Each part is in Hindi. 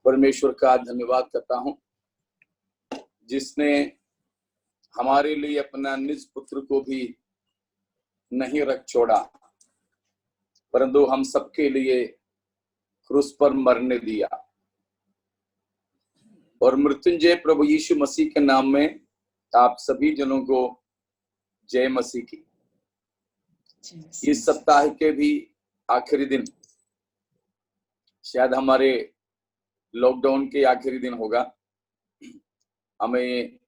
परमेश्वर का धन्यवाद करता हूं, जिसने हमारे लिए अपना निज पुत्र को भी नहीं रख छोड़ा, परंतु हम सबके लिए क्रूस पर मरने दिया। और मृत्युंजय प्रभु यीशु मसीह के नाम में आप सभी जनों को जय मसीह की। इस सप्ताह के भी आखिरी दिन, शायद हमारे लॉकडाउन के आखिरी दिन होगा, हमें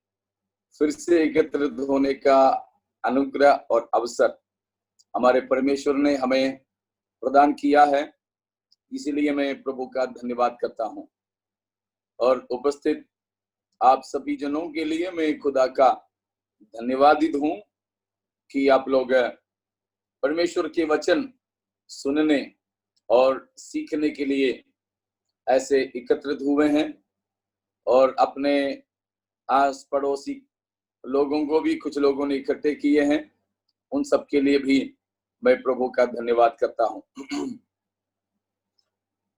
फिर से एकत्रित होने का अनुग्रह और अवसर हमारे परमेश्वर ने हमें प्रदान किया है। इसीलिए मैं प्रभु का धन्यवाद करता हूं और उपस्थित आप सभी जनों के लिए मैं खुदा का धन्यवादित हूं कि आप लोग परमेश्वर के वचन सुनने और सीखने के लिए ऐसे एकत्रित हुए हैं और अपने आस पड़ोसी लोगों को भी कुछ लोगों ने इकट्ठे किए हैं। उन सब के लिए भी मैं प्रभु का धन्यवाद करता हूं।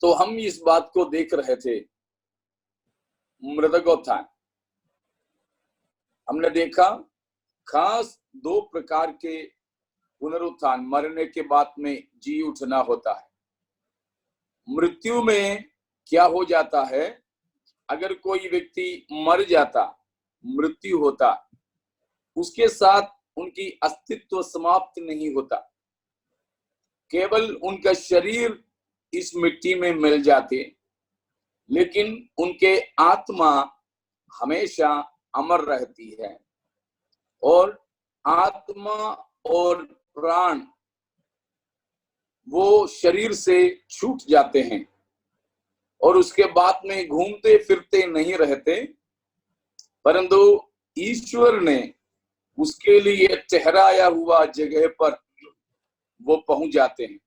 तो हम इस बात को देख रहे थे, मृतकोत्थान। हमने देखा खास दो प्रकार के पुनरुत्थान, मरने के बाद में जी उठना होता है। मृत्यु में क्या हो जाता है, अगर कोई व्यक्ति मर जाता, मृत्यु होता, उसके साथ उनकी अस्तित्व समाप्त नहीं होता, केवल उनका शरीर इस मिट्टी में मिल जाते, लेकिन उनके आत्मा हमेशा अमर रहती है और आत्मा और प्राण वो शरीर से छूट जाते हैं और उसके बाद में घूमते फिरते नहीं रहते, परंतु ईश्वर ने उसके लिए ठहराया हुआ जगह पर वो पहुंच जाते हैं।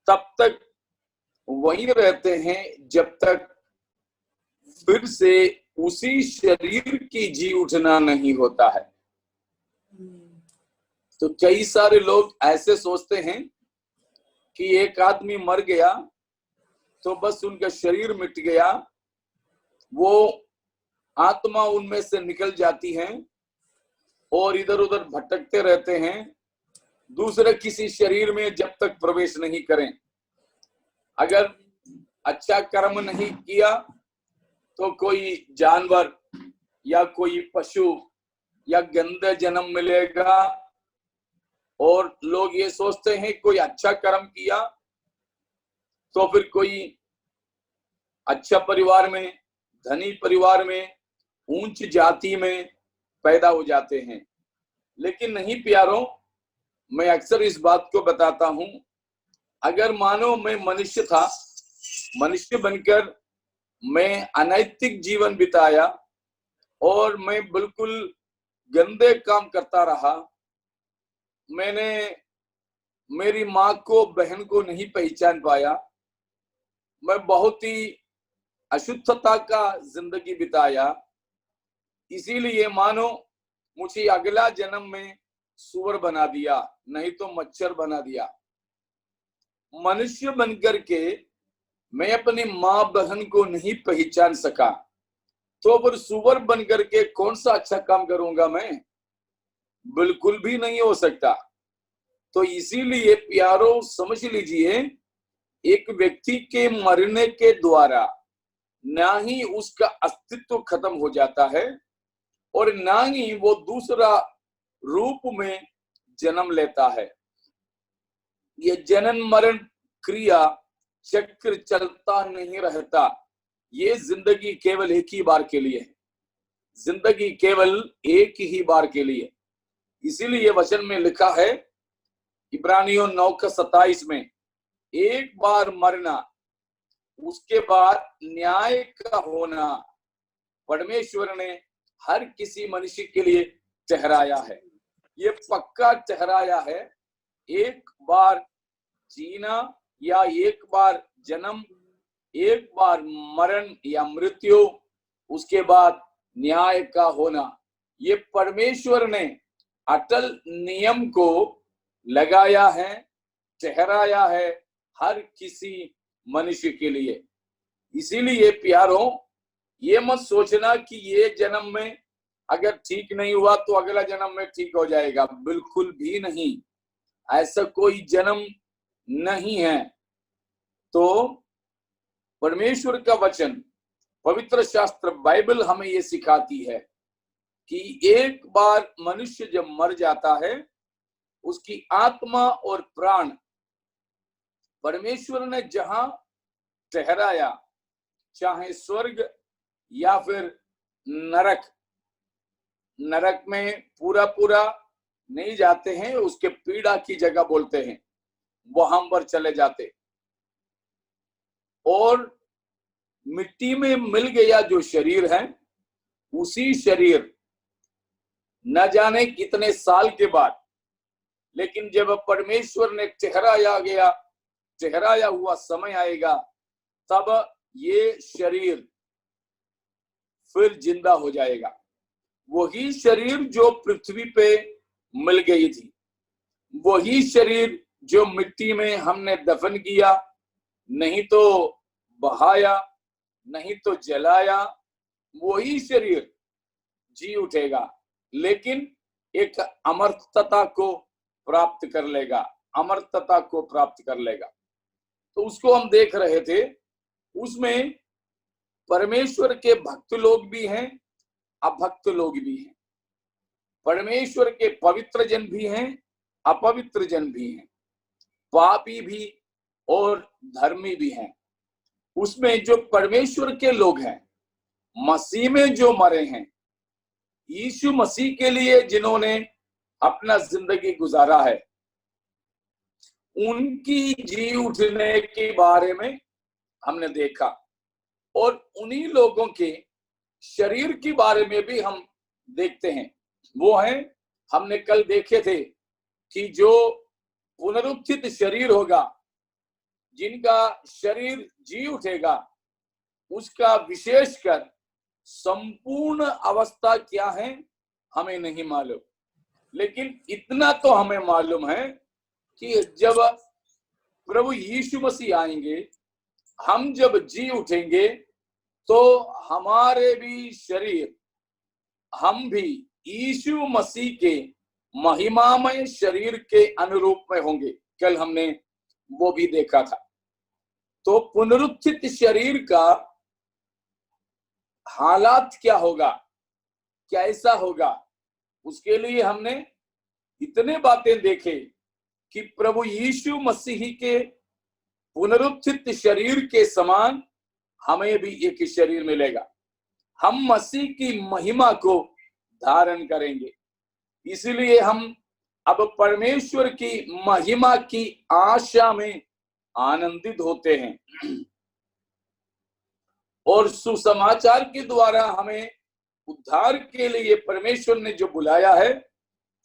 तब तक वहीं रहते हैं जब तक फिर से उसी शरीर की जी उठना नहीं होता है। तो कई सारे लोग ऐसे सोचते हैं कि एक आदमी मर गया तो बस उनका शरीर मिट गया, वो आत्मा उनमें से निकल जाती है और इधर उधर भटकते रहते हैं, दूसरे किसी शरीर में जब तक प्रवेश नहीं करें। अगर अच्छा कर्म नहीं किया तो कोई जानवर या कोई पशु या गंदे जन्म मिलेगा, और लोग ये सोचते हैं कोई अच्छा कर्म किया तो फिर कोई अच्छा परिवार में, धनी परिवार में, ऊंच जाति में पैदा हो जाते हैं। लेकिन नहीं प्यारों, मैं अक्सर इस बात को बताता हूं, अगर मानो मैं मनुष्य था, मनुष्य बनकर मैं अनैतिक जीवन बिताया और मैं बिल्कुल गंदे काम करता रहा, मैंने मेरी माँ को, बहन को नहीं पहचान पाया, मैं बहुत ही अशुद्धता का जिंदगी बिताया, इसीलिए मानो मुझे अगला जन्म में सुअर बना दिया, नहीं तो मच्छर बना दिया। मनुष्य बनकर के मैं अपनी माँ बहन को नहीं पहचान सका, तो फिर सुअर बनकर के कौन सा अच्छा काम करूंगा मैं? बिल्कुल भी नहीं हो सकता। तो इसीलिए प्यारो समझ लीजिए, एक व्यक्ति के मरने के द्वारा ना ही उसका अस्तित्व खत्म हो जाता है और ना ही वो दूसरा रूप में जन्म लेता है। ये जनन मरण क्रिया चक्र चलता नहीं रहता। ये जिंदगी केवल एक ही बार के लिए है, जिंदगी केवल एक ही बार के लिए। इसीलिए वचन में लिखा है इब्रानियों 9:27 में, एक बार मरना, उसके बाद न्याय का होना परमेश्वर ने हर किसी मनुष्य के लिए ठहराया है। ये पक्का ठहराया है, एक बार जीना या एक बार जन्म, एक बार मरण या मृत्यु, उसके बाद न्याय का होना। ये परमेश्वर ने अटल नियम को लगाया है, ठहराया है हर किसी मनुष्य के लिए। इसीलिए प्यारों, ये मत सोचना कि ये जन्म में अगर ठीक नहीं हुआ तो अगला जन्म में ठीक हो जाएगा, बिल्कुल भी नहीं, ऐसा कोई जन्म नहीं है। तो परमेश्वर का वचन, पवित्र शास्त्र बाइबल हमें ये सिखाती है कि एक बार मनुष्य जब मर जाता है, उसकी आत्मा और प्राण परमेश्वर ने जहां ठहराया, चाहे स्वर्ग या फिर नरक, नरक में पूरा पूरा नहीं जाते हैं, उसके पीड़ा की जगह बोलते हैं, वहां पर चले जाते। और मिट्टी में मिल गया जो शरीर है, उसी शरीर न जाने कितने साल के बाद, लेकिन जब परमेश्वर ने ठहराया हुआ समय आएगा, तब ये शरीर फिर जिंदा हो जाएगा। वही शरीर जो पृथ्वी पे मिल गई थी, वही शरीर जो मिट्टी में हमने दफन किया, नहीं तो बहाया, नहीं तो जलाया, वही शरीर जी उठेगा, लेकिन एक अमरता को प्राप्त कर लेगा, अमरता को प्राप्त कर लेगा। तो उसको हम देख रहे थे, उसमें परमेश्वर के भक्त लोग भी हैं, अभक्त लोग भी हैं, परमेश्वर के पवित्र जन भी हैं, अपवित्र जन भी हैं, पापी भी और धर्मी भी हैं। उसमें जो परमेश्वर के लोग हैं, मसीह में जो मरे हैं, यीशु मसीह के लिए जिन्होंने अपना जिंदगी गुजारा है, उनकी जी उठने के बारे में हमने देखा। और उन्हीं लोगों के शरीर के बारे में भी हम देखते हैं। वो हैं, हमने कल देखे थे कि जो पुनरुत्थित शरीर होगा, जिनका शरीर जी उठेगा, उसका विशेषकर संपूर्ण अवस्था क्या है हमें नहीं मालूम, लेकिन इतना तो हमें मालूम है कि जब प्रभु यीशु मसीह आएंगे, हम जब जी उठेंगे, तो हमारे भी शरीर, हम भी यीशु मसीह के महिमामय शरीर के अनुरूप में होंगे। कल हमने वो भी देखा था। तो पुनरुत्थित शरीर का हालात क्या होगा, कैसा होगा, उसके लिए हमने इतने बातें देखे कि प्रभु यीशु मसीह के पुनरुत्थित शरीर के समान हमें भी एक शरीर मिलेगा। हम मसीह की महिमा को धारण करेंगे। इसलिए हम अब परमेश्वर की महिमा की आशा में आनंदित होते हैं। और सुसमाचार के द्वारा हमें उद्धार के लिए परमेश्वर ने जो बुलाया है,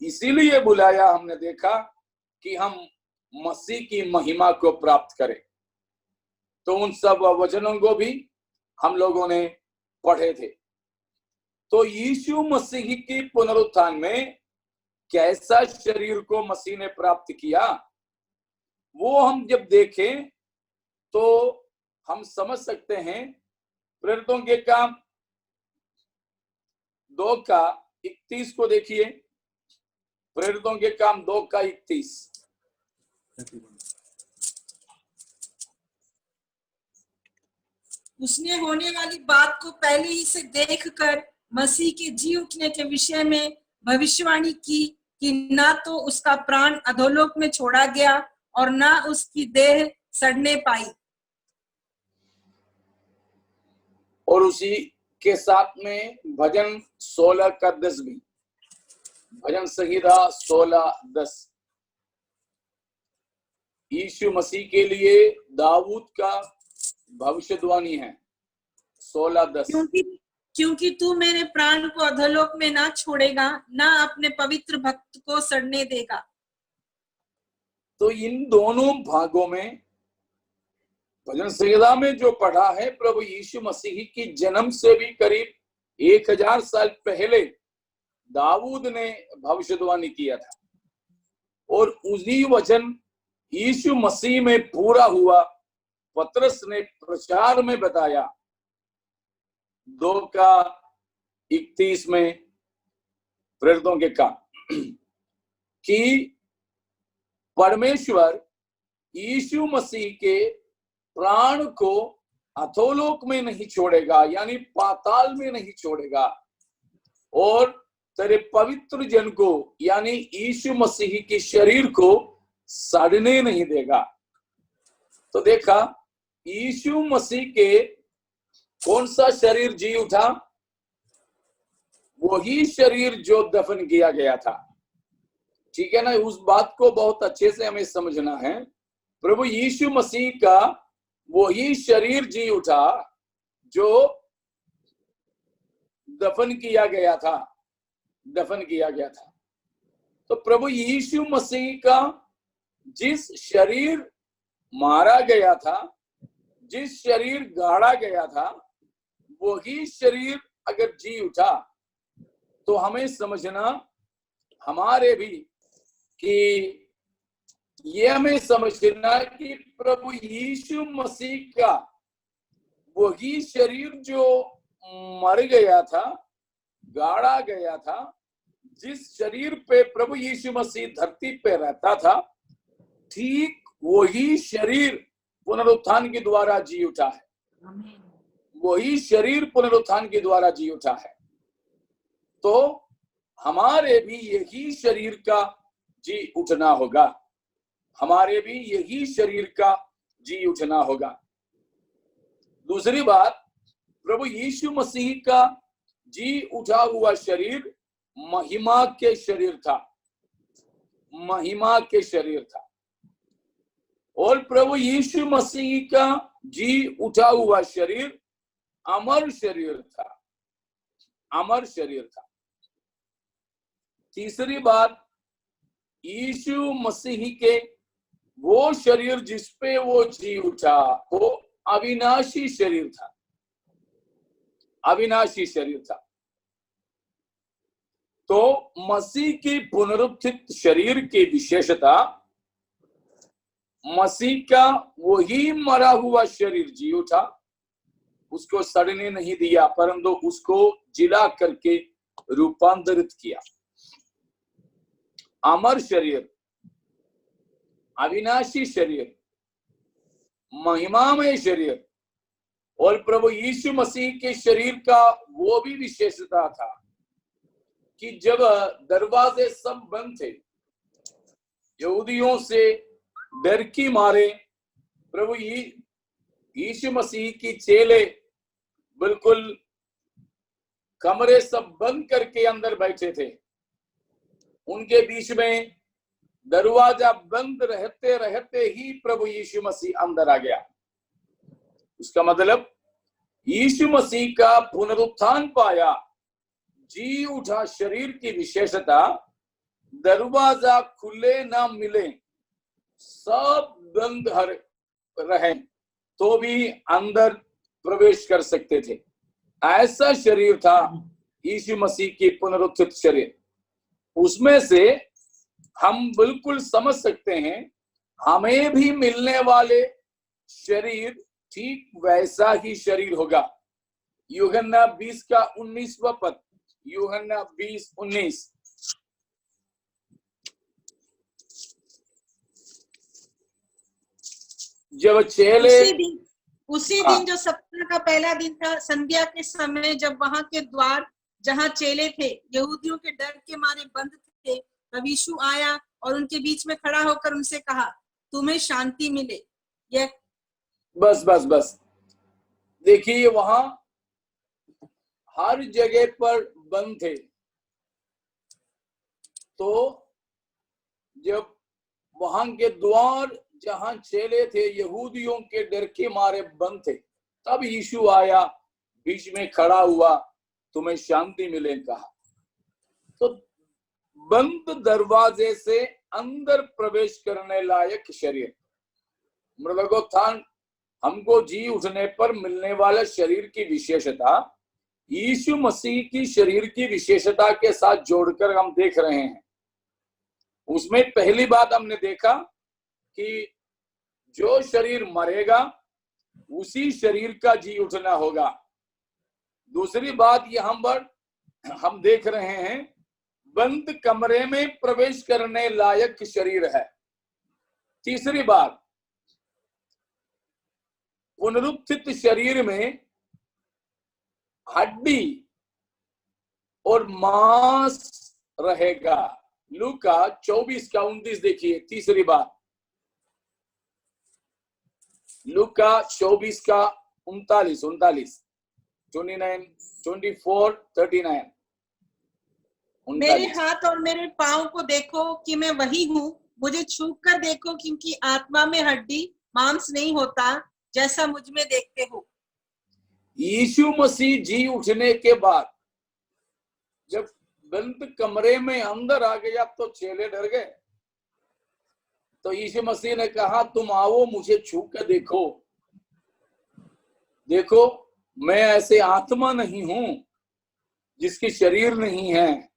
इसीलिए बुलाया, हमने देखा कि हम मसीह की महिमा को प्राप्त करें। तो उन सब वचनों को भी हम लोगों ने पढ़े थे। तो यीशु मसीह की पुनरुत्थान में कैसा शरीर को मसीह ने प्राप्त किया, वो हम जब देखें तो हम समझ सकते हैं। प्रेरितों के काम 2:31 को देखिए। प्रेरितों के काम 2:31। उसने होने वाली बात को पहले ही से देखकर मसीह के जी उठने के विषय में भविष्यवाणी की कि ना तो उसका प्राण अधोलोक में छोड़ा गया और ना उसकी देह सड़ने पाई। और उसी के साथ में भजन 16:10 भी, भजन संहिता 16:10, यीशु मसीह के लिए दाऊद का भविष्यवाणी है। 16:10, क्योंकि तू मेरे प्राण को अधोलोक में ना छोड़ेगा, ना अपने पवित्र भक्त को सड़ने देगा। तो इन दोनों भागों में भजन संहिता में जो पढ़ा है, प्रभु यीशु मसीह की जन्म से भी करीब 1000 साल पहले दाऊद ने भविष्यवाणी किया था, और उसी वचन यीशु मसीह में पूरा हुआ पतरस ने प्रचार में बताया 2:31 में प्रेरितों के काम कि परमेश्वर यीशु मसीह के प्राण को अधोलोक में नहीं छोड़ेगा, यानी पाताल में नहीं छोड़ेगा, और तेरे पवित्र जन को यानी यीशु मसीह के शरीर को सड़ने नहीं देगा। तो देखा, यीशु मसीह के कौन सा शरीर जी उठा? वही शरीर जो दफन किया गया था। ठीक है ना? उस बात को बहुत अच्छे से हमें समझना है। प्रभु यीशु मसीह का वही शरीर जी उठा जो दफन किया गया था। तो प्रभु यीशु मसीह का जिस शरीर मारा गया था, जिस शरीर गाड़ा गया था, वही शरीर अगर जी उठा तो हमें समझना, हमारे भी कि ये हमें समझना कि प्रभु यीशु मसीह का वही शरीर जो मर गया था, गाड़ा गया था, जिस शरीर पे प्रभु यीशु मसीह धरती पे रहता था, ठीक वही शरीर पुनरुत्थान के द्वारा जी उठा है। वही शरीर पुनरुत्थान के द्वारा जी उठा है। तो हमारे भी यही शरीर का जी उठना होगा। हमारे भी यही शरीर का जी उठना होगा। दूसरी बात, प्रभु यीशु मसीह का जी उठा हुआ शरीर महिमा के शरीर था। महिमा के शरीर था। और प्रभु यीशु मसीह का जी उठा हुआ शरीर अमर शरीर था। अमर शरीर था। तीसरी बात, यीशु मसीह के वो शरीर जिस पे वो जी उठा, वो अविनाशी शरीर था। अविनाशी शरीर था। तो मसीह की पुनरुत्थित शरीर की विशेषता, मसीह का वही मरा हुआ शरीर जी उठा, उसको सड़ने नहीं दिया, परंतु उसको जिला करके रूपांतरित किया। अमर शरीर, अविनाशी शरीर, महिमामय शरीर। और प्रभु यीशु मसीह के शरीर का वो भी विशेषता था कि जब दरवाजे सब बंद थे, यहूदियों से डर की मारे प्रभु यीशु मसीह की चेले बिल्कुल कमरे सब बंद करके अंदर बैठे थे। उनके बीच में दरवाजा बंद रहते रहते ही प्रभु यीशु मसीह अंदर आ गया। उसका मतलब यीशु मसीह का पुनरुत्थान पाया, जी उठा शरीर की विशेषता, दरवाजा खुले ना मिले, सब बंद रहे तो भी अंदर प्रवेश कर सकते थे। ऐसा शरीर था यीशु मसीह की पुनरुत्थित शरीर। उसमें से हम बिल्कुल समझ सकते हैं हमें भी मिलने वाले शरीर ठीक वैसा ही शरीर होगा। यूहन्ना 20 का 19वां पद, यूहन्ना 20:19। जब चेले उसी दिन जो सप्ताह का पहला दिन था, संध्या के समय, जब वहां के द्वार जहां चेले थे यहूदियों के डर के मारे बंद थे, तब यीशु आया और उनके बीच में खड़ा होकर उनसे कहा, तुम्हें शांति मिले। यह बस देखिए, वहां हर जगह पर बंद थे। तो जब वहां के द्वार जहां चेले थे यहूदियों के डर के मारे बंद थे, तब यीशु आया, बीच में खड़ा हुआ, तुम्हें शांति मिले कहा। तो बंद दरवाजे से अंदर प्रवेश करने लायक शरीर, मृतोत्थान हमको जी उठने पर मिलने वाले शरीर की विशेषता यीशु मसीह की शरीर की विशेषता के साथ जोड़कर हम देख रहे हैं। उसमें पहली बात हमने देखा कि जो शरीर मरेगा उसी शरीर का जी उठना होगा। दूसरी बात यहाँ पर हम देख रहे हैं, बंद कमरे में प्रवेश करने लायक शरीर है। तीसरी बात, पुनरुत्थित शरीर में हड्डी और मांस रहेगा। लूका 24:29 देखिए। तीसरी बात, लूका 24:39, 24:39। मेरे हाथ और मेरे पांव को देखो कि मैं वही हूँ, मुझे छू कर देखो, क्योंकि आत्मा में हड्डी मांस नहीं होता, जैसा मुझ में देखते हो। यीशु मसीह जी उठने के बाद जब बंद कमरे में अंदर आ गया तो चेले डर गए। तो यीशु मसीह ने कहा, तुम आओ, मुझे छू कर देखो। देखो, मैं ऐसे आत्मा नहीं हूं जिसकी शरीर नहीं है,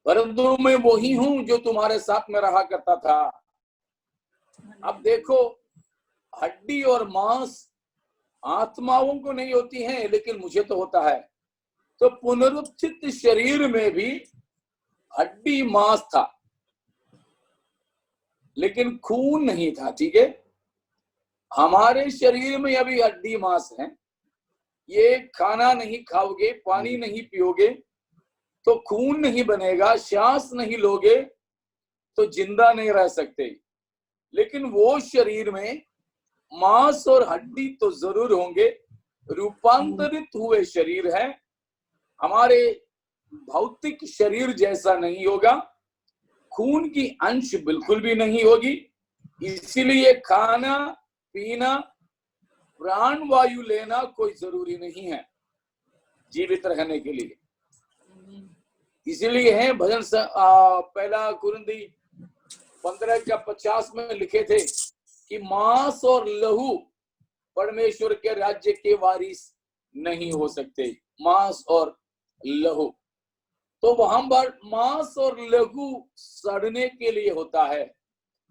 परंतु मैं वही हूं जो तुम्हारे साथ में रहा करता था। अब देखो, हड्डी और मांस आत्माओं को नहीं होती है, लेकिन मुझे तो होता है। तो पुनरुत्थित शरीर में भी हड्डी मांस था, लेकिन खून नहीं था। ठीक है, हमारे शरीर में अभी हड्डी मांस है। ये खाना नहीं खाओगे, पानी नहीं पियोगे तो खून नहीं बनेगा, सांस नहीं लोगे तो जिंदा नहीं रह सकते। लेकिन वो शरीर में मांस और हड्डी तो जरूर होंगे। रूपांतरित हुए शरीर है, हमारे भौतिक शरीर जैसा नहीं होगा। खून की अंश बिल्कुल भी नहीं होगी। इसीलिए खाना पीना, प्राण वायु लेना कोई जरूरी नहीं है जीवित रहने के लिए। इसीलिए है भजन पहला कुरिन्थी 15:50 में लिखे थे कि मांस और लहू परमेश्वर के राज्य के वारिस नहीं हो सकते। मांस और लहू, तो वहां पर मांस और लहू सड़ने के लिए होता है,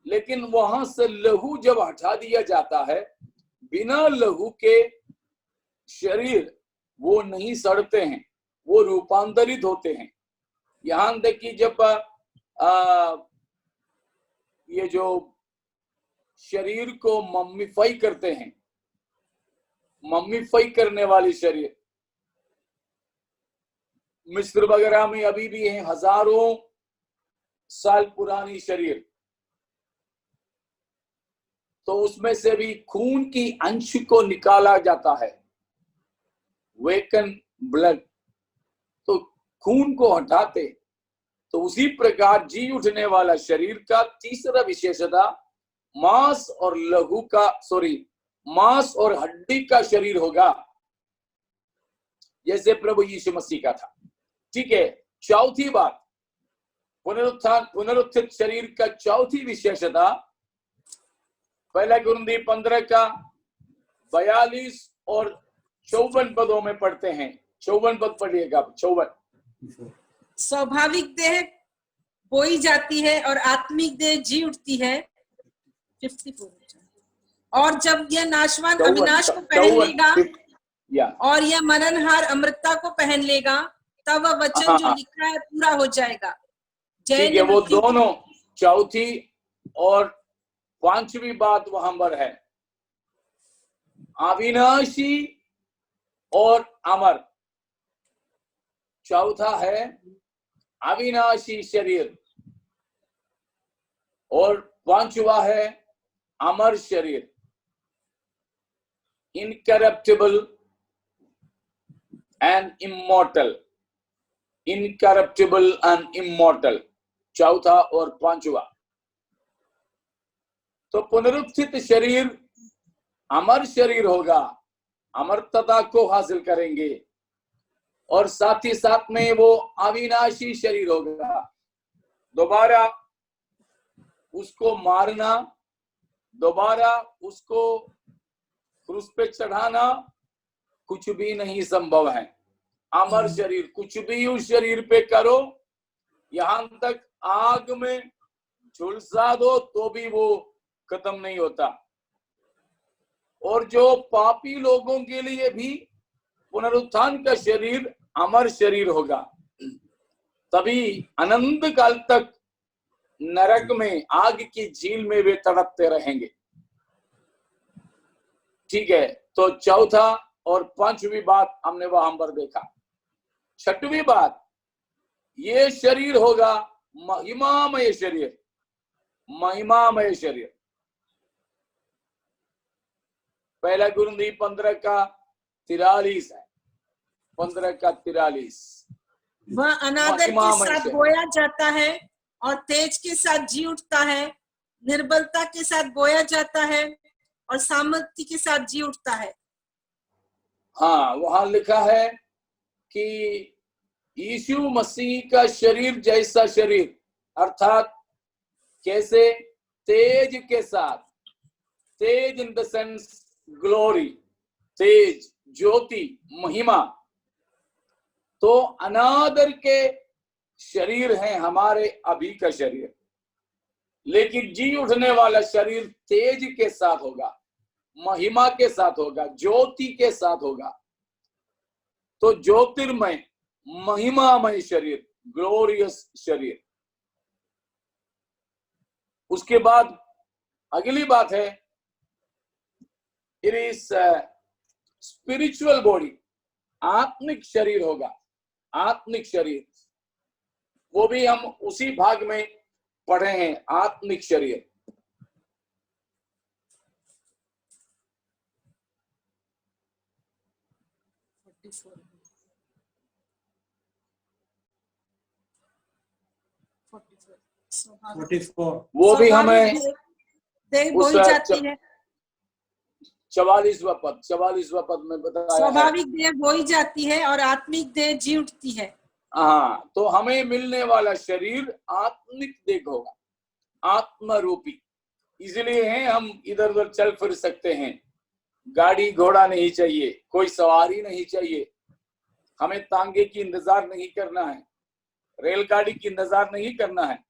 लेकिन वहां से लहू जब हटा दिया जाता है, बिना लहू के शरीर वो नहीं सड़ते हैं, वो रूपांतरित होते हैं। यहां तक कि जब ये जो शरीर को मम्मीफाई करते हैं, मम्मीफाई करने वाली शरीर मिस्र वगैरह में अभी भी है, हजारों साल पुरानी शरीर, तो उसमें से भी खून की अंश को निकाला जाता है, वेकन ब्लड, तो खून को हटाते। तो उसी प्रकार जी उठने वाला शरीर का तीसरा विशेषता मांस और लहू का, मांस और हड्डी का शरीर होगा, जैसे प्रभु यीशु मसीह का था। ठीक है, चौथी बात, पुनरुत्थित शरीर का चौथी विशेषता पहला कुरिन्थी 15:42 और 54 पदों में पढ़ते हैं। 54 पद पढ़िएगा। 54। स्वाभाविक देह बोई जाती है और आत्मिक देह जी उठती है। 54। और जब यह नाशवान अविनाश को पहन लेगा और यह मरणहार अमृतता को पहन लेगा, तब वह वचन जो लिखा है पूरा हो जाएगा। ठीक है, वो दोनों चौथी और पांचवी बात वहां पर है, अविनाशी और अमर। चौथा है अविनाशी शरीर और पांचवा है अमर शरीर, इनकरप्टिबल एंड इमॉर्टल। इनकरप्टिबल एंड इमॉर्टल, चौथा और पांचवा। तो पुनरुत्थित शरीर अमर शरीर होगा, अमरता को हासिल करेंगे, और साथ ही साथ में वो अविनाशी शरीर होगा। दोबारा उसको मारना, दोबारा उसको क्रूस पे चढ़ाना कुछ भी नहीं संभव है। अमर शरीर, कुछ भी उस शरीर पे करो, यहां तक आग में झुलसा दो तो भी वो खत्म नहीं होता। और जो पापी लोगों के लिए भी पुनरुत्थान का शरीर अमर शरीर होगा। तभी अनंत काल तक नरक में, आग की झील में वे तड़पते रहेंगे। ठीक है, तो चौथा और पांचवी बात हमने वहां पर देखा। छठवीं बात, ये शरीर होगा महिमामय शरीर। महिमामय शरीर, पहला कुरिन्थी 15:43 है, 15:43। वह अनादर के साथ बोया जाता है और तेज के साथ जी उठता है, निर्बलता के साथ बोया जाता है और सामर्थ्य के साथ जी उठता है। हाँ, वहां लिखा है कि यीशु मसीह का शरीर जैसा शरीर, अर्थात कैसे? तेज के साथ, तेज इन द सेंस ग्लोरी, तेज, ज्योति, महिमा। तो अनादर के शरीर है हमारे अभी का शरीर, लेकिन जी उठने वाला शरीर तेज के साथ होगा, महिमा के साथ होगा, ज्योति के साथ होगा। तो ज्योतिर्मय, महिमामय शरीर, ग्लोरियस शरीर। उसके बाद अगली बात है, इट इज स्पिरिचुअल बॉडी, आत्मिक शरीर होगा, आत्मिक शरीर। वो भी हम उसी भाग में पढ़े हैं, आत्मिक शरीर। वो भी हमें बोई जाती है। 44वां पद में बताया है। स्वाभाविक देह बोई जाती है और आत्मिक देह जी उठती है। हाँ, तो हमें मिलने वाला शरीर आत्मिक देह होगा, आत्मरूपी। इसलिए है हम इधर उधर चल फिर सकते हैं। गाड़ी घोड़ा नहीं चाहिए, कोई सवारी नहीं चाहिए, हमें तांगे की इंतजार नहीं करना है, रेलगाड़ी की इंतजार नहीं करना है।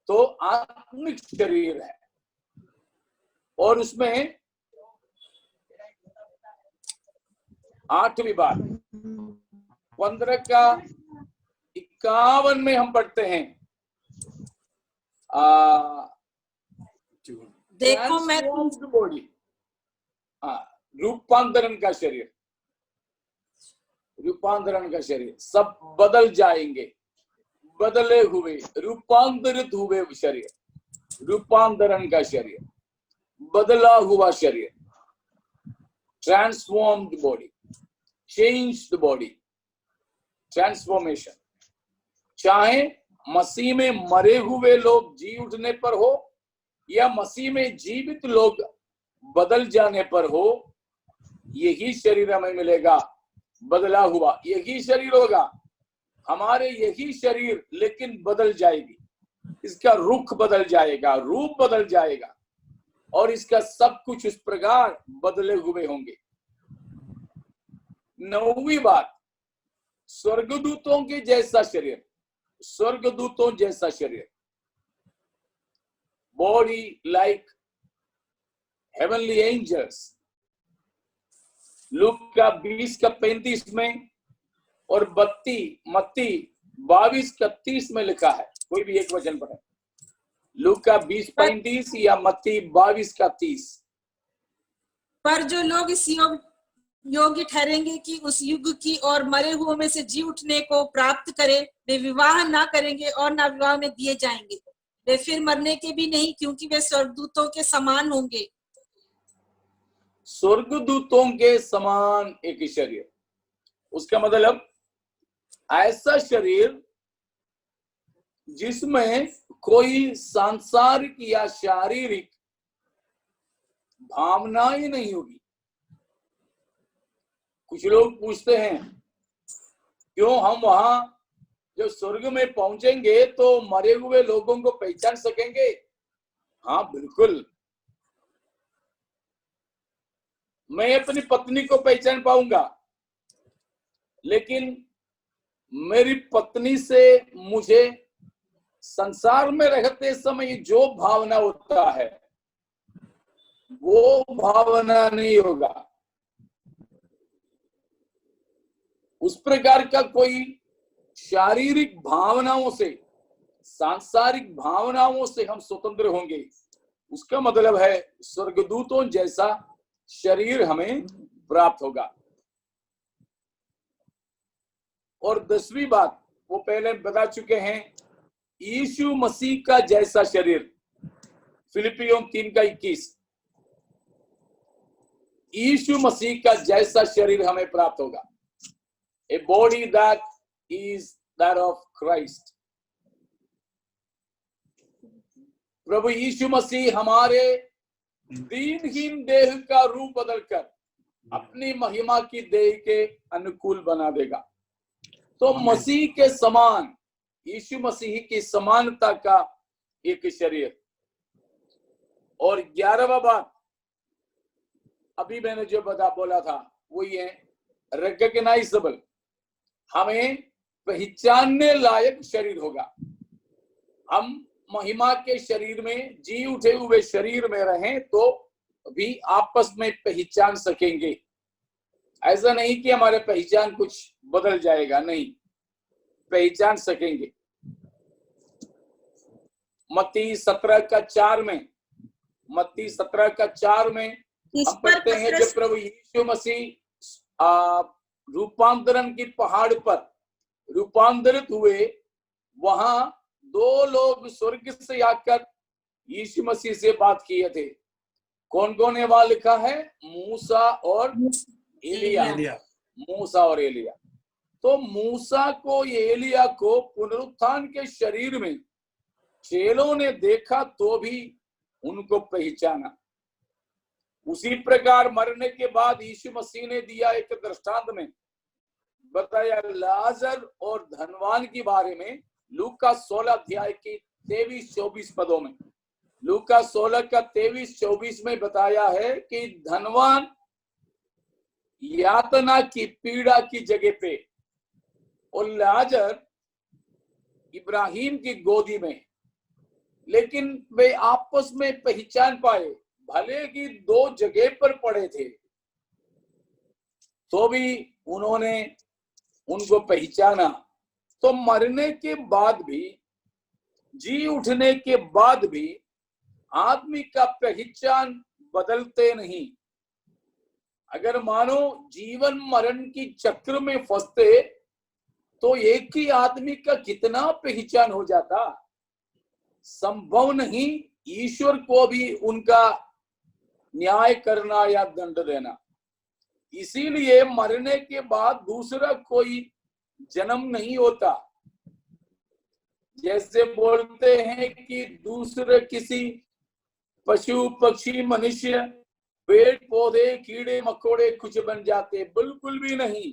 तो आत्मिक शरीर है। और उसमें 8वीं बात 15:51 में हम पढ़ते हैं, देखो मैं बॉडी, रूपांतरण का शरीर, रूपांतरण का शरीर, सब बदल जाएंगे, बदले हुए, रूपांतरित हुए शरीर, रूपांतरण का शरीर, बदला हुआ शरीर, transformed body, changed body, transformation. चाहे मसीह में मरे हुए लोग जी उठने पर हो या मसीह में जीवित लोग बदल जाने पर हो, यही शरीर हमें मिलेगा, बदला हुआ यही शरीर होगा हमारे, यही शरीर, लेकिन बदल जाएगी। इसका रुख बदल जाएगा, रूप बदल जाएगा, और इसका सब कुछ इस प्रकार बदले हुए होंगे। 9वीं बात, स्वर्गदूतों के जैसा शरीर, स्वर्गदूतों जैसा शरीर, body like heavenly angels. Luke का 20:35 में और मत्ती 22:30 में लिखा है। कोई भी एक वचन पढ़े, लूक का 20:35 या मत्ती 22:30। पर जो लोग इस योग्य ठहरेंगे कि उस युग की और मरे हुओं में से जी उठने को प्राप्त करे, वे विवाह ना करेंगे और ना विवाह में दिए जाएंगे। वे फिर मरने के भी नहीं, क्योंकि वे स्वर्गदूतों के समान होंगे। स्वर्गदूतों के समान एक शरीर, उसका मतलब ऐसा शरीर जिसमें कोई सांसारिक या शारीरिक भावना ही नहीं होगी। कुछ लोग पूछते हैं, क्यों हम वहां जो स्वर्ग में पहुंचेंगे तो मरे हुए लोगों को पहचान सकेंगे? हाँ, बिल्कुल। मैं अपनी पत्नी को पहचान पाऊंगा, लेकिन मेरी पत्नी से मुझे संसार में रहते समय जो भावना होता है वो भावना नहीं होगा। उस प्रकार का कोई शारीरिक भावनाओं से, सांसारिक भावनाओं से हम स्वतंत्र होंगे, उसका मतलब है स्वर्गदूतों जैसा शरीर हमें प्राप्त होगा। और 10वीं बात वो पहले बता चुके हैं, यीशु मसीह का जैसा शरीर, फिलिपियों 3:21, यीशु मसीह का जैसा शरीर हमें प्राप्त होगा। A body that is that of Christ. प्रभु यीशु मसीह हमारे दीनहीन देह का रूप बदलकर अपनी महिमा की देह के अनुकूल बना देगा। तो मसीह के समान, यीशु मसीह की समानता का एक शरीर। और 11वां बात अभी मैंने जो बोला था वो ये रिकॉग्नाइजेबल, हमें पहचानने लायक शरीर होगा। हम महिमा के शरीर में, जी उठे हुए शरीर में रहें तो भी आपस में पहचान सकेंगे। ऐसा नहीं कि हमारे पहचान कुछ बदल जाएगा, नहीं, पहचान सकेंगे। मत्ती 17:4 में, मत्ती 17:4 में हम पढ़ते हैं, जब प्रभु यीशु मसीह रूपांतरण की पहाड़ पर रूपांतरित हुए, वहां 2 लोग स्वर्ग से आकर यीशु मसीह से बात किए थे। कौन कौन है वहां लिखा है? मूसा और एलिया। मूसा और एलिया। तो मूसा को, एलिया को पुनरुत्थान के शरीर में चेलों ने देखा तो भी उनको पहचाना। उसी प्रकार मरने के बाद यीशु मसीह ने दिया एक दृष्टांत में बताया लाजर और धनवान के बारे में, लूका 16 अध्याय की 23-24 पदों में। लूका 16 का 23-24 में बताया है कि धनवान यातना की पीड़ा की जगह पे और लाजर इब्राहिम की गोदी में, लेकिन वे आपस में पहचान पाए, भले ही 2 जगह पर पड़े थे तो भी उन्होंने उनको पहचाना। तो मरने के बाद भी, जी उठने के बाद भी आदमी का पहचान बदलते नहीं। अगर मानो जीवन मरण की चक्र में फंसते तो एक ही आदमी का कितना पहचान हो जाता, संभव नहीं ईश्वर को भी उनका न्याय करना या दंड देना। इसीलिए मरने के बाद दूसरा कोई जन्म नहीं होता। जैसे बोलते हैं कि दूसरे किसी पशु, पक्षी, मनुष्य, पेड़ पौधे, कीड़े मकोड़े कुछ बन जाते, बिल्कुल भी नहीं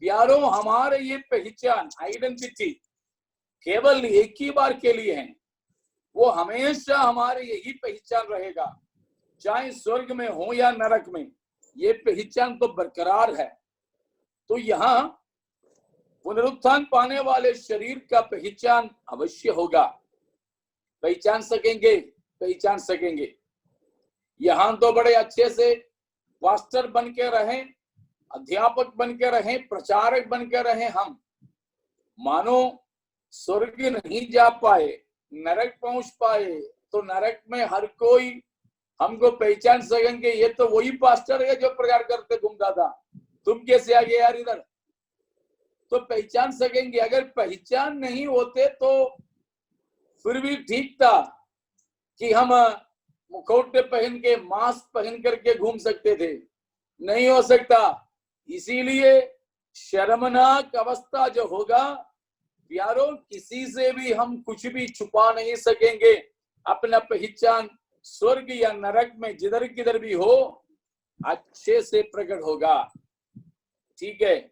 प्यारों। हमारे ये पहचान, आइडेंटिटी केवल एक ही बार के लिए है, वो हमेशा हमारे यही पहचान रहेगा, चाहे स्वर्ग में हो या नरक में, ये पहचान तो बरकरार है। तो यहाँ पुनरुत्थान पाने वाले शरीर का पहचान अवश्य होगा, पहचान सकेंगे, पहचान सकेंगे। यहाँ तो बड़े अच्छे से पास्टर बन के रहें, अध्यापक बन के रहें, प्रचारक बन के रहें, हम मानो स्वर्ग नहीं जा पाए, नरक पहुंच पाए, तो नरक में हर कोई हमको पहचान सकेंगे, ये तो वही पास्टर है जो प्रचार करते घूमता था, तुम कैसे आ गए यार इधर, तो पहचान सकेंगे। अगर पहचान नहीं होते तो फिर भी ठीक था कि हम मुखौटे पहन के, मास्क पहन करके घूम सकते थे, नहीं हो सकता। इसीलिए शर्मनाक अवस्था जो होगा प्यारों, किसी से भी हम कुछ भी छुपा नहीं सकेंगे। अपना पहचान स्वर्ग या नरक में जिधर किधर भी हो अच्छे से प्रकट होगा, ठीक है।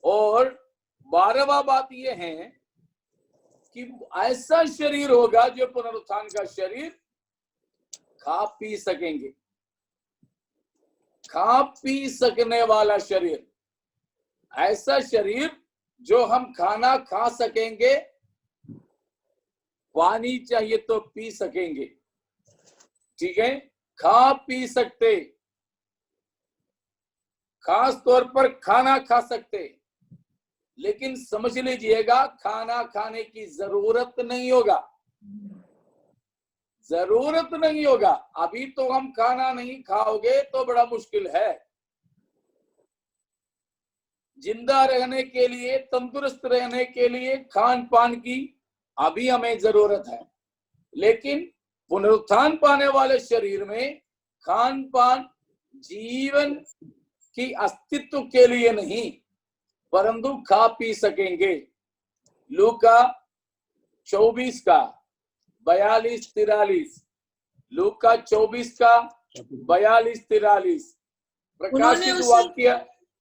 और 12वां बात यह है कि ऐसा शरीर होगा जो पुनरुत्थान का शरीर, खा पी सकेंगे, खा पी सकने वाला शरीर, ऐसा शरीर जो हम खाना खा सकेंगे, पानी चाहिए तो पी सकेंगे, ठीक है। खा पी सकते, खास तौर पर खाना खा सकते, लेकिन समझ लीजिएगा खाना खाने की जरूरत नहीं होगा, जरूरत नहीं होगा। अभी तो हम खाना नहीं खाओगे तो बड़ा मुश्किल है। जिंदा रहने के लिए, तंदुरुस्त रहने के लिए खान पान की अभी हमें जरूरत है, लेकिन पुनरुत्थान पाने वाले शरीर में खान पान जीवन की अस्तित्व के लिए नहीं, परंतु खा पी सकेंगे। लूका 24 का 42-43, लूका 24 का 42-43,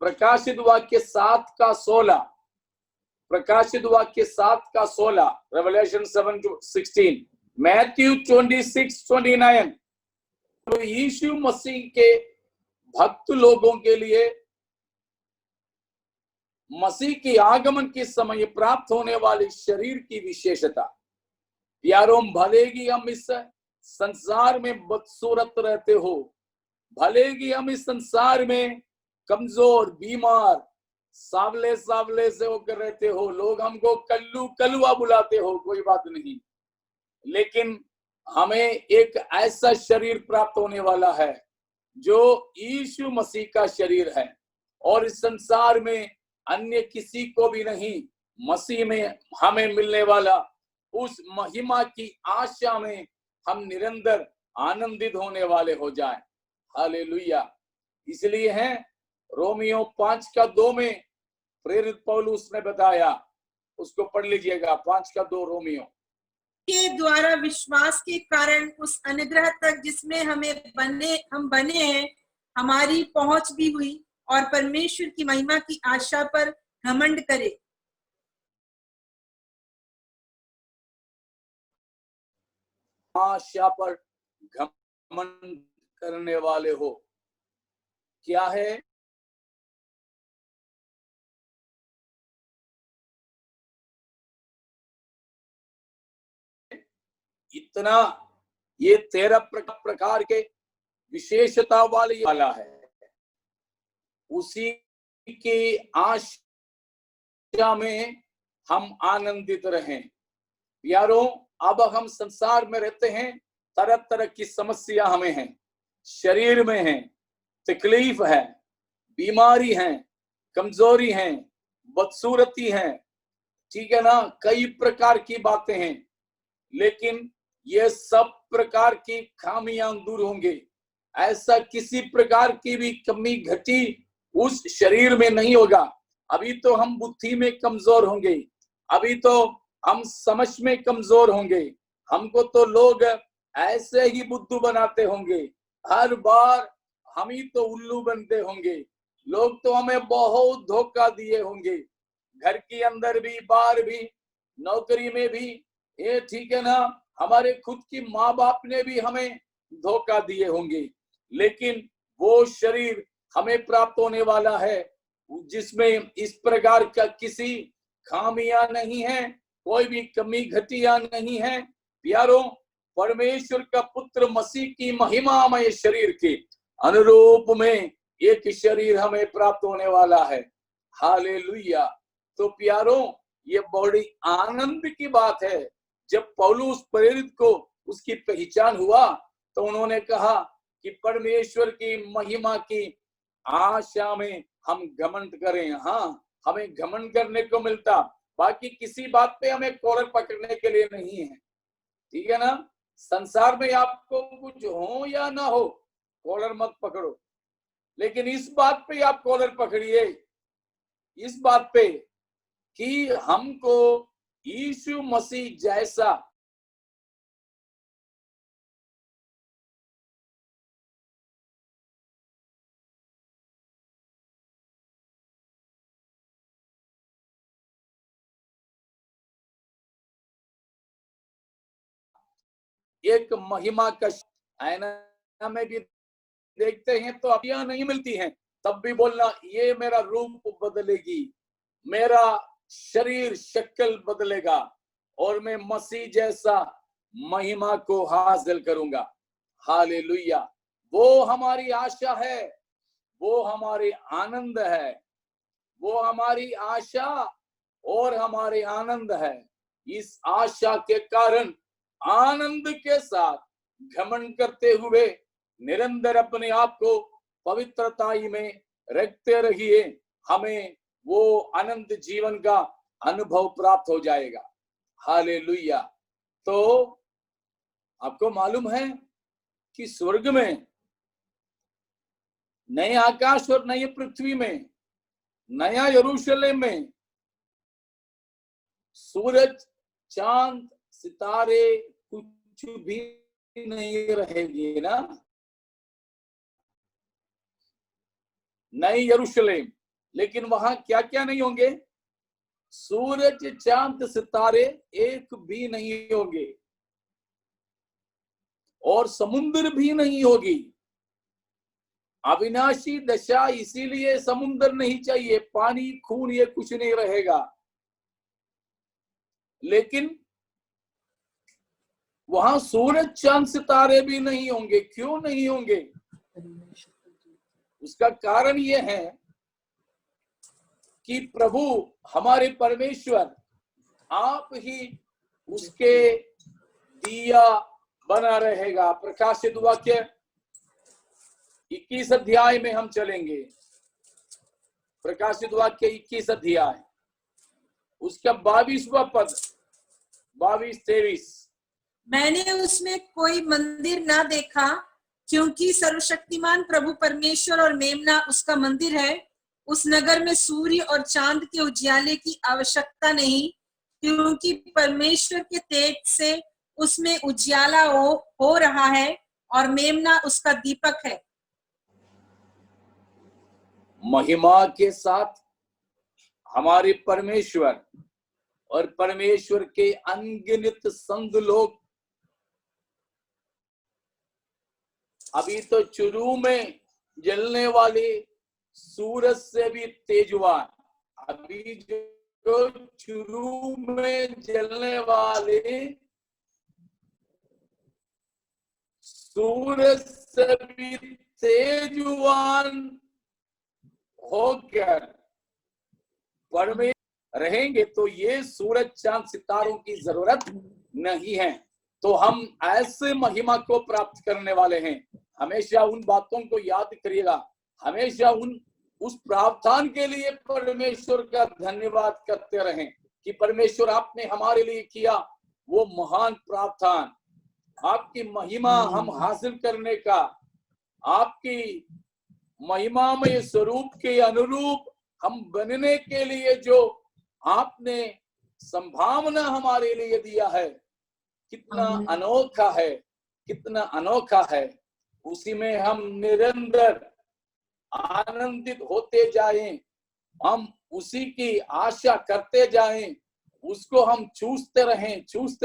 प्रकाशित वाक्य 7 का 16, प्रकाशित वाक्य 7 का 16, रेवलेशन 7-16, मैथ्यू 26-29। तो यीशु मसीह के भक्त लोगों के लिए मसीह के आगमन के समय प्राप्त होने वाली शरीर की विशेषता। यारों, भले ही हम इस संसार में बदसूरत रहते हो, भले ही हम इस संसार में कमजोर, बीमार, सावले सावले से होकर रहते हो, लोग हमको कल्लू कलुआ बुलाते हो, कोई बात नहीं, लेकिन हमें एक ऐसा शरीर प्राप्त होने वाला है जो यीशु मसीह का शरीर है, और इस संसार में अन्य किसी को भी नहीं। मसीह में हमें मिलने वाला उस महिमा की आशा में हम निरंतर आनंदित होने वाले हो जाएं। हालेलुया। इसलिए है रोमियो 5 का 2 में प्रेरित पौलुस ने बताया, उसको पढ़ लीजिएगा, 5 का 2 रोमियो। के द्वारा विश्वास के कारण उस अनुग्रह तक जिसमें हम बने हैं, हमारी पहुंच भी हुई, और परमेश्वर की महिमा की आशा पर घमंड करे। आशा पर घमंड करने वाले हो। क्या है? इतना ये 13 प्रकार के विशेषता वाला है, उसी की आशा में हम आनंदित रहें। यारों, अब हम संसार में रहते हैं, तरह तरह की समस्या हमें है, शरीर में है, तकलीफ है, बीमारी है, कमजोरी है, बदसूरती है, ठीक है ना, कई प्रकार की बातें हैं, लेकिन ये सब प्रकार की खामियां दूर होंगे। ऐसा किसी प्रकार की भी कमी घटी उस शरीर में नहीं होगा। अभी तो हम बुद्धि में कमजोर होंगे, अभी तो हम समझ में कमजोर होंगे, हमको तो लोग ऐसे ही बुद्धू बनाते होंगे, हर बार हम ही तो उल्लू बनते होंगे, लोग तो हमें बहुत धोखा दिए होंगे, घर के अंदर भी, बाहर भी, नौकरी में भी, ये ठीक है ना, हमारे खुद की माँ बाप ने भी हमें धोखा दिए होंगे, लेकिन वो शरीर हमें प्राप्त होने वाला है जिसमें इस प्रकार का किसी खामियां नहीं है, कोई भी कमी घटिया नहीं है। प्यारों, परमेश्वर का पुत्र मसीह की महिमामय शरीर के अनुरूप में एक शरीर हमें प्राप्त होने वाला है। हालेलुया। तो प्यारों, ये बड़ी आनंद की बात है। जब पौलुस प्रेरित को उसकी पहचान हुआ तो उन्होंने कहा कि परमेश्वर की महिमा की आशा में हम घमंड करें। हाँ, हमें घमंड करने को मिलता, बाकी किसी बात पे हमें कॉलर पकड़ने के लिए नहीं है, ठीक है ना। संसार में आपको कुछ हो या ना हो, कॉलर मत पकड़ो, लेकिन इस बात पे आप कॉलर पकड़िए, इस बात पे कि हमको यीशु मसीह जैसा एक महिमा का आईना में भी देखते हैं तो अभियां नहीं मिलती हैं, तब भी बोलना ये मेरा रूप बदलेगी, मेरा शरीर शक्ल बदलेगा और मैं मसीह जैसा महिमा को हासिल करूंगा। हालेलुया। वो हमारी आशा है, वो हमारे आनंद है, वो हमारी आशा और हमारे आनंद है। इस आशा के कारण आनंद के साथ घमंड करते हुए निरंतर अपने आप को पवित्रताई में रखते रहिए, हमें वो अनंत जीवन का अनुभव प्राप्त हो जाएगा। हालेलुया। तो आपको मालूम है कि स्वर्ग में नए आकाश और नई पृथ्वी में, नया यरूशलेम में सूरज, चांद, सितारे कुछ भी नहीं रहेगी ना। नई यरूशलेम, लेकिन वहां क्या क्या नहीं होंगे? सूरज, चांद, सितारे एक भी नहीं होंगे और समुद्र भी नहीं होगी। अविनाशी दशा, इसीलिए समुद्र नहीं चाहिए, पानी, खून ये कुछ नहीं रहेगा। लेकिन वहां सूरज, चांद, सितारे भी नहीं होंगे। क्यों नहीं होंगे? उसका कारण यह है कि प्रभु हमारे परमेश्वर आप ही उसके दिया बना रहेगा। प्रकाशित वाक्य 21 अध्याय में हम चलेंगे। प्रकाशित वाक्य 21 अध्याय, उसका 22वां पद, 22-23। मैंने उसमें कोई मंदिर ना देखा, क्योंकि सर्वशक्तिमान प्रभु परमेश्वर और मेमना उसका मंदिर है। उस नगर में सूर्य और चांद के उजियाले की आवश्यकता नहीं, क्योंकि परमेश्वर के तेज से उसमें उजियाला हो रहा है और मेमना उसका दीपक है। महिमा के साथ हमारे परमेश्वर और परमेश्वर के अनगिनत संत लोग अभी तो शुरू में जलने वाले सूरज से भी तेजवान, अभी जो शुरू में जलने वाले सूरज से भी तेजवान होकर परमेश्वर रहेंगे, तो ये सूरज, चांद, सितारों की जरूरत नहीं है। तो हम ऐसे महिमा को प्राप्त करने वाले हैं। हमेशा उन बातों को याद करिएगा, हमेशा उस प्रावधान के लिए परमेश्वर का धन्यवाद करते रहें कि परमेश्वर आपने हमारे लिए किया वो महान प्रावधान। आपकी महिमा हम हासिल करने का, आपकी महिमामय स्वरूप के अनुरूप हम बनने के लिए जो आपने संभावना हमारे लिए दिया है, कितना अनोखा है, कितना अनोखा है। उसी में हम निरंतर आनंदित होते जाएं, हम उसी की आशा करते जाएं, उसको हम चूसते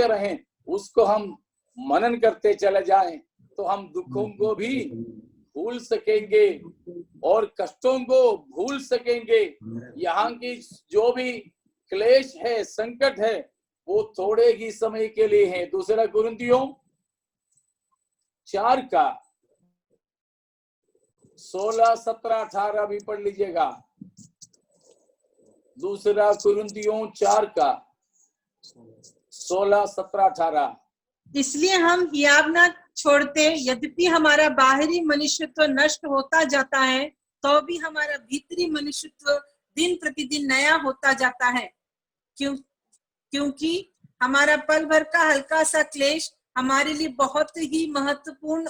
रहें, उसको हम मनन करते चले जाएं, तो हम दुखों को भी भूल सकेंगे और कष्टों को भूल सकेंगे। यहाँ की जो भी क्लेश है, संकट है, वो थोड़े ही समय के लिए है। 2 कुरिन्थियों 4 का 16, 17, 18 भी पढ़ लीजिएगा। 2 कुरिन्थियों 4 का 16, 17, 18। इसलिए हम हियाव न छोड़ते, यद्यपि हमारा बाहरी मनुष्यत्व नष्ट होता जाता है, तो भी हमारा भीतरी मनुष्यत्व दिन प्रतिदिन नया होता जाता है। क्योंकि हमारा पल भर का हल्का सा क्लेश हमारे लिए बहुत ही महत्वपूर्ण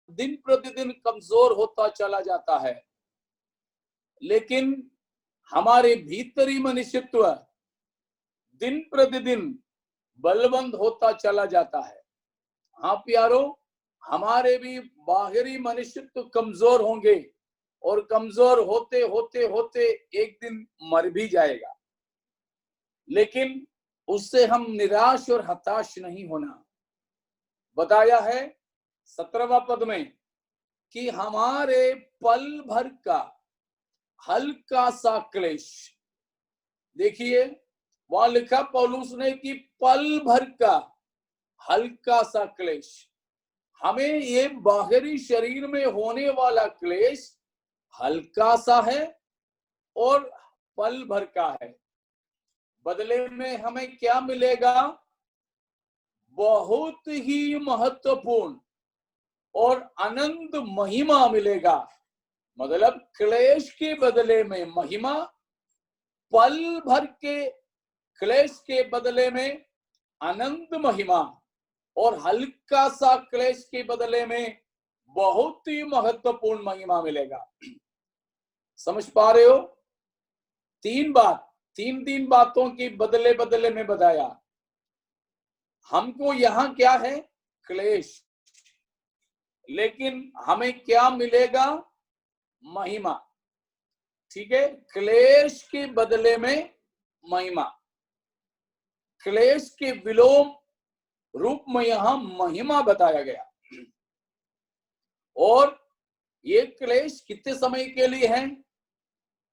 दिन प्रतिदिन कमजोर होता चला जाता है, लेकिन हमारे भीतरी मनुष्यत्व दिन प्रतिदिन बलवंत होता चला जाता है। हाँ प्यारो, हमारे भी बाहरी मनुष्यत्व कमजोर होंगे और कमजोर होते होते होते एक दिन मर भी जाएगा, लेकिन उससे हम निराश और हताश नहीं होना। बताया है 17वां पद में कि हमारे पल भर का हल्का सा क्लेश, देखिए वहां लिखा पौलुस ने कि पल भर का हल्का सा क्लेश। हमें ये बाहरी शरीर में होने वाला क्लेश हल्का सा है और पल भर का है। बदले में हमें क्या मिलेगा? बहुत ही महत्वपूर्ण और अनंत महिमा मिलेगा। मतलब क्लेश के बदले में महिमा, पल भर के क्लेश के बदले में अनंत महिमा, और हल्का सा क्लेश के बदले में बहुत ही महत्वपूर्ण महिमा मिलेगा। समझ पा रहे हो? तीन बातों की बदले बदले में बताया। हमको यहां क्या है? क्लेश, लेकिन हमें क्या मिलेगा? महिमा। ठीक है, क्लेश के बदले में महिमा, क्लेश के विलोम रूप में यहां महिमा बताया गया। और ये क्लेश कितने समय के लिए है?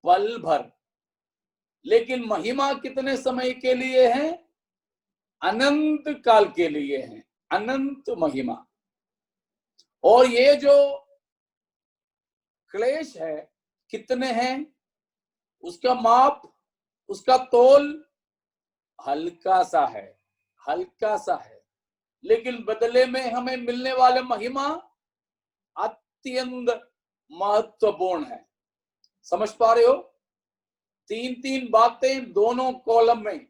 पल भर। लेकिन महिमा कितने समय के लिए है? अनंत काल के लिए है, अनंत महिमा। और ये जो क्लेश है कितने हैं? उसका माप, उसका तोल हल्का सा है, हल्का सा है। लेकिन बदले में हमें मिलने वाले महिमा अत्यंत महत्वपूर्ण है। समझ पा रहे हो? तीन बातें दोनों कॉलम में।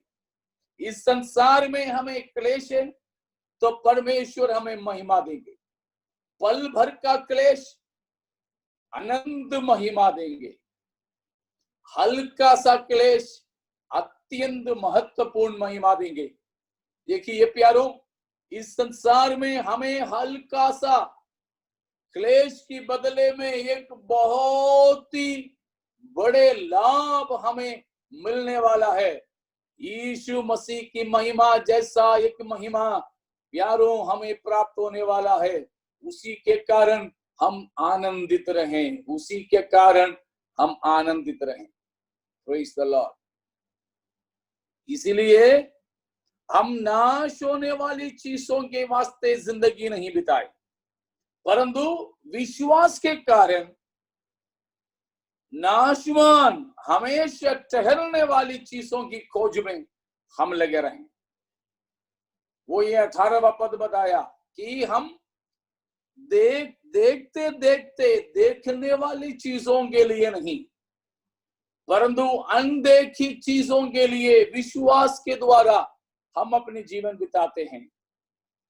इस संसार में हमें क्लेश है तो परमेश्वर हमें महिमा देंगे। पल भर का क्लेश अनंत महिमा देंगे। हल्का सा क्लेश अत्यंत महत्वपूर्ण महिमा देंगे। देखिए प्यारो, इस संसार में हमें हल्का सा क्लेश की बदले में एक बहुत ही बड़े लाभ हमें मिलने वाला है। यीशु मसीह की महिमा जैसा एक महिमा प्यारो हमें प्राप्त होने वाला है। उसी के कारण हम आनंदित रहें, उसी के कारण हम आनंदित रहें। Praise the Lord. इसीलिए हम नाश होने वाली चीजों के वास्ते जिंदगी नहीं बिताए, परंतु विश्वास के कारण नाशवान हमेशा ठहरने वाली चीजों की खोज में हम लगे रहें। वो ये 18वां पद बताया कि हम देखते देखते देखने वाली चीजों के लिए नहीं, परंतु अनदेखी चीजों के लिए विश्वास के द्वारा हम अपने जीवन बिताते हैं।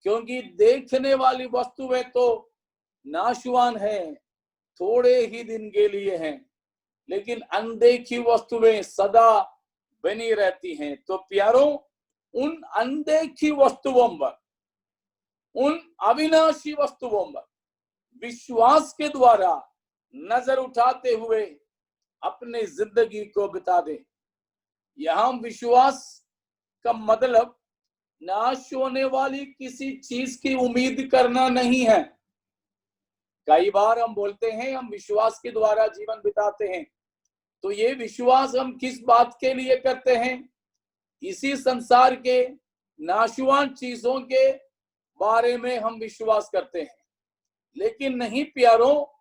क्योंकि देखने वाली वस्तुएं तो नाशवान है, थोड़े ही दिन के लिए हैं, लेकिन अनदेखी वस्तुएं सदा बनी रहती हैं। तो प्यारो, उन अनदेखी वस्तुओं पर, उन अविनाशी वस्तुओं पर विश्वास के द्वारा नजर उठाते हुए अपने जिंदगी को बिता दे। यहां विश्वास का मतलब नाश होने वाली किसी चीज की उम्मीद करना नहीं है। कई बार हम बोलते हैं हम विश्वास के द्वारा जीवन बिताते हैं, तो ये विश्वास हम किस बात के लिए करते हैं? इसी संसार के नाशवान चीजों के बारे में हम विश्वास करते हैं। लेकिन नहीं प्यारो,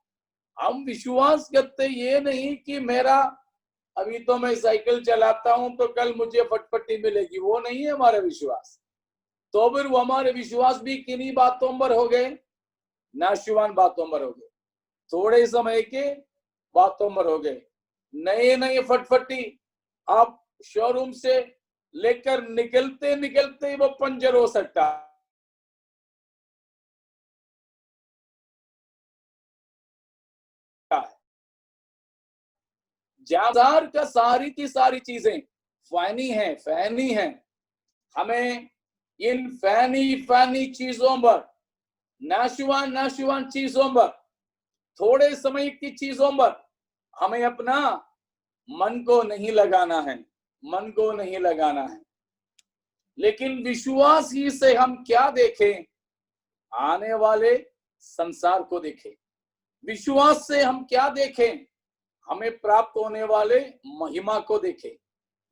हम विश्वास करते ये नहीं कि मेरा अभी तो मैं साइकिल चलाता हूं तो कल मुझे फटफटी मिलेगी, वो नहीं है हमारा विश्वास। तो फिर वो हमारे विश्वास भी किन्हीं बातों पर हो गए, नाशवान बातों पर हो गए, थोड़े समय के बातों पर हो गए। नए फटफटी आप शोरूम से लेकर निकलते निकलते वो पंचर हो सकता है। जार का सारी की सारी चीजें फैनी हैं। हमें इन फैनी चीजों पर, नाशवान चीजों पर, थोड़े समय की चीजों पर हमें अपना मन को नहीं लगाना है, मन को नहीं लगाना है। लेकिन विश्वास ही से हम क्या देखें? आने वाले संसार को देखें। विश्वास से हम क्या देखें? हमें प्राप्त होने वाले महिमा को देखें।